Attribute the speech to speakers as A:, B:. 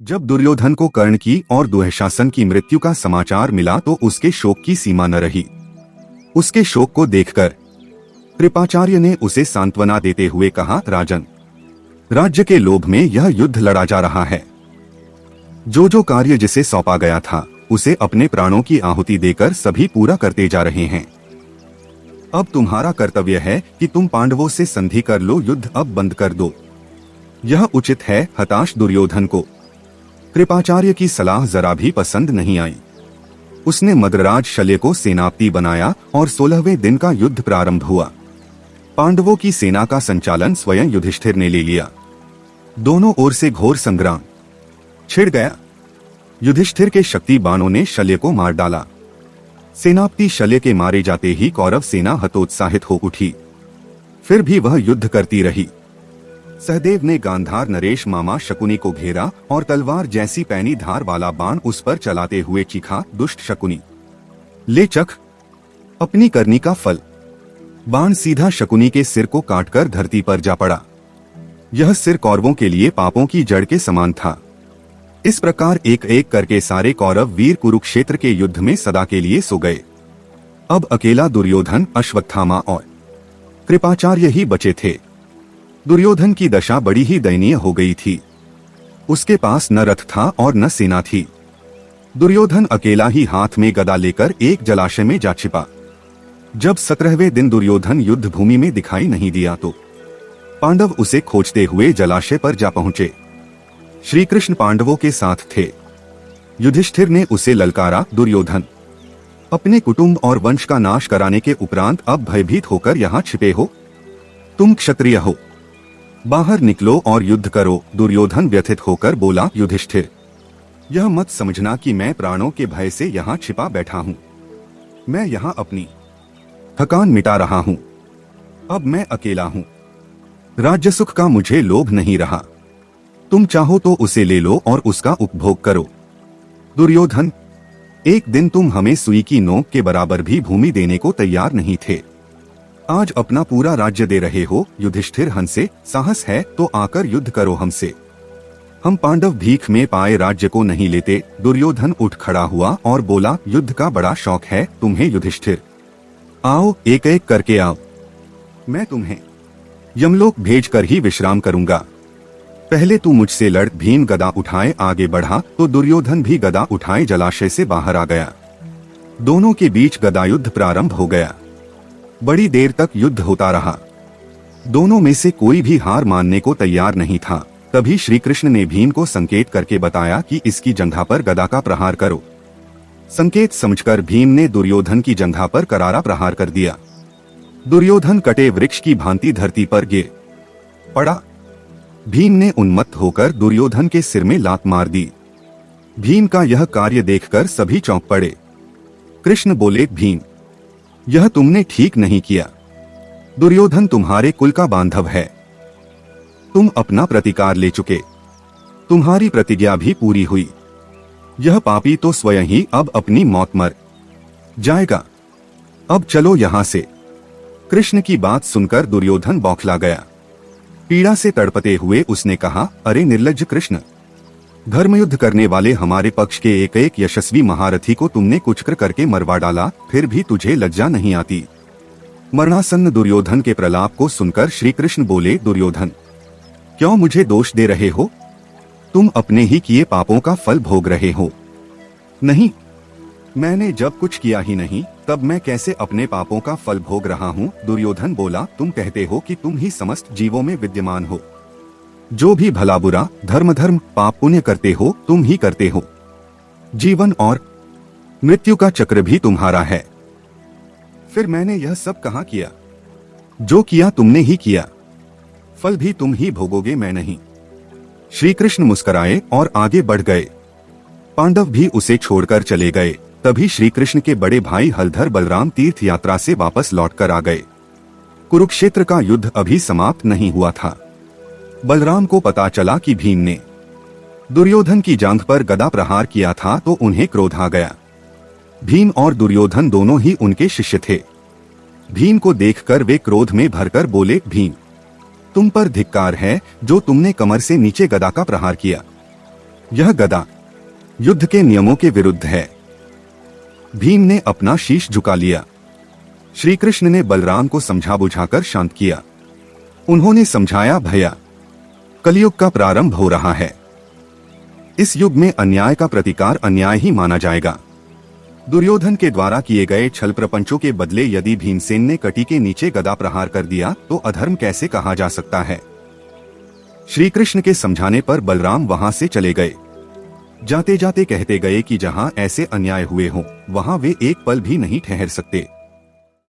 A: जब दुर्योधन को कर्ण की और दुःशासन की मृत्यु का समाचार मिला तो उसके शोक की सीमा न रही। उसके शोक को देखकर कृपाचार्य ने उसे सांत्वना देते हुए कहा, राजन, राज्य के लोभ में यह युद्ध लड़ा जा रहा है। जो कार्य जिसे सौंपा गया था उसे अपने प्राणों की आहुति देकर सभी पूरा करते जा रहे हैं। अब तुम्हारा कर्तव्य है कि तुम पांडवों से संधि कर लो, युद्ध अब बंद कर दो। यह उचित है। हताश दुर्योधन को कृपाचार्य की सलाह जरा भी पसंद नहीं आई। उसने मद्रराज शल्य को सेनापति बनाया और 16वें दिन का युद्ध प्रारंभ हुआ। पांडवों की सेना का संचालन स्वयं युधिष्ठिर ने ले लिया। दोनों ओर से घोर संग्राम छिड़ गया। युधिष्ठिर के शक्ति बाणों ने शल्य को मार डाला। सेनापति शल्य के मारे जाते ही कौरव सेना हतोत्साहित हो उठी। फिर भी वह युद्ध करती रही। सहदेव ने गांधार नरेश मामा शकुनी को घेरा और तलवार जैसी पैनी धार वाला बाण उस पर चलाते हुए चीखा, दुष्ट शकुनी, ले चख अपनी करनी का फल। बाण सीधा शकुनी के सिर को काटकर धरती पर जा पड़ा। यह सिर कौरवों के लिए पापों की जड़ के समान था। इस प्रकार एक एक करके सारे कौरव वीर कुरुक्षेत्र के युद्ध में सदा के लिए सो गए। अब अकेला दुर्योधन, अश्वत्थामा और कृपाचार्य ही बचे थे। दुर्योधन की दशा बड़ी ही दयनीय हो गई थी। उसके पास न रथ था और न सेना थी। दुर्योधन अकेला ही हाथ में गदा लेकर एक जलाशय में जा छिपा। जब 17वें दिन दुर्योधन युद्ध भूमि में दिखाई नहीं दिया तो पांडव उसे खोजते हुए जलाशय पर जा पहुंचे। श्री कृष्ण पांडवों के साथ थे। युधिष्ठिर ने उसे ललकारा, दुर्योधन, अपने कुटुंब और वंश का नाश कराने के उपरांत अब भयभीत होकर यहाँ छिपे हो? तुम क्षत्रिय हो, बाहर निकलो और युद्ध करो। दुर्योधन व्यथित होकर बोला, युधिष्ठिर, यह मत समझना कि मैं प्राणों के भय से यहाँ छिपा बैठा हूँ। मैं यहाँ अपनी थकान मिटा रहा हूँ। अब मैं अकेला हूँ। राज्य सुख का मुझे लोभ नहीं रहा। तुम चाहो तो उसे ले लो और उसका उपभोग करो। दुर्योधन, एक दिन तुम हमें सुई की नोक के बराबर भी भूमि देने को तैयार नहीं थे। आज अपना पूरा राज्य दे रहे हो। युधिष्ठिर हंसे, साहस है तो आकर युद्ध करो हमसे। हम पांडव भीख में पाए राज्य को नहीं लेते। दुर्योधन उठ खड़ा हुआ और बोला, युद्ध का बड़ा शौक है तुम्हें युधिष्ठिर। आओ, एक एक करके आओ। मैं तुम्हें यमलोक भेजकर ही विश्राम करूंगा। पहले तू मुझसे लड़। भीम गदा उठाए आगे बढ़ा तो दुर्योधन भी गदा उठाए जलाशय से बाहर आ गया। दोनों के बीच गदायुद्ध प्रारंभ हो गया। बड़ी देर तक युद्ध होता रहा। दोनों में से कोई भी हार मानने को तैयार नहीं था। तभी श्री कृष्ण ने भीम को संकेत करके बताया कि इसकी जंघा पर गदा का प्रहार करो। संकेत समझकर भीम ने दुर्योधन की जंघा पर करारा प्रहार कर दिया। दुर्योधन कटे वृक्ष की भांति धरती पर गिर पड़ा। भीम ने उन्मत्त होकर दुर्योधन के सिर में लात मार दी। भीम का यह कार्य देखकर सभी चौंक पड़े। कृष्ण बोले, भीम, यह तुमने ठीक नहीं किया। दुर्योधन तुम्हारे कुल का बांधव है। तुम अपना प्रतिकार ले चुके। तुम्हारी प्रतिज्ञा भी पूरी हुई। यह पापी तो स्वयं ही अब अपनी मौत मर जाएगा। अब चलो यहां से। कृष्ण की बात सुनकर दुर्योधन बौखला गया। पीड़ा से तड़पते हुए उसने कहा, अरे निर्लज्ज कृष्ण, धर्मयुद्ध करने वाले हमारे पक्ष के एक एक यशस्वी महारथी को तुमने कुचक्र करके मरवा डाला, फिर भी तुझे लज्जा नहीं आती। मरणासन्न दुर्योधन के प्रलाप को सुनकर श्री कृष्ण बोले, दुर्योधन, क्यों मुझे दोष दे रहे हो? तुम अपने ही किए पापों का फल भोग रहे हो। नहीं, मैंने जब कुछ किया ही नहीं तब मैं कैसे अपने पापों का फल भोग रहा हूँ? दुर्योधन बोला, तुम कहते हो कि तुम ही समस्त जीवों में विद्यमान हो। जो भी भला बुरा, धर्म धर्म, पाप पुण्य करते हो तुम ही करते हो। जीवन और मृत्यु का चक्र भी तुम्हारा है। फिर मैंने यह सब कहाँ किया? जो किया तुमने ही किया। फल भी तुम ही भोगोगे, मैं नहीं। श्री कृष्ण मुस्कुराए और आगे बढ़ गए। पांडव भी उसे छोड़कर चले गए। तभी श्री कृष्ण के बड़े भाई हलधर बलराम तीर्थ यात्रा से वापस लौटकर आ गए। कुरुक्षेत्र का युद्ध अभी समाप्त नहीं हुआ था। बलराम को पता चला कि भीम ने दुर्योधन की जांघ पर गदा प्रहार किया था तो उन्हें क्रोध आ गया। भीम और दुर्योधन दोनों ही उनके शिष्य थे। भीम को देखकर वे क्रोध में भरकर बोले, भीम, तुम पर धिक्कार है जो तुमने कमर से नीचे गदा का प्रहार किया। यह गदा युद्ध के नियमों के विरुद्ध है। भीम ने अपना शीश झुका लिया। श्री कृष्ण ने बलराम को समझा बुझाकर शांत किया। उन्होंने समझाया, भैया, कलयुग का प्रारंभ हो रहा है। इस युग में अन्याय का प्रतिकार अन्याय ही माना जाएगा। दुर्योधन के द्वारा किए गए छल प्रपंचों के बदले यदि भीमसेन ने कटी के नीचे गदा प्रहार कर दिया तो अधर्म कैसे कहा जा सकता है। श्री कृष्ण के समझाने पर बलराम वहां से चले गए। जाते जाते कहते गए कि जहां ऐसे अन्याय हुए हों वहां वे एक पल भी नहीं ठहर सकते।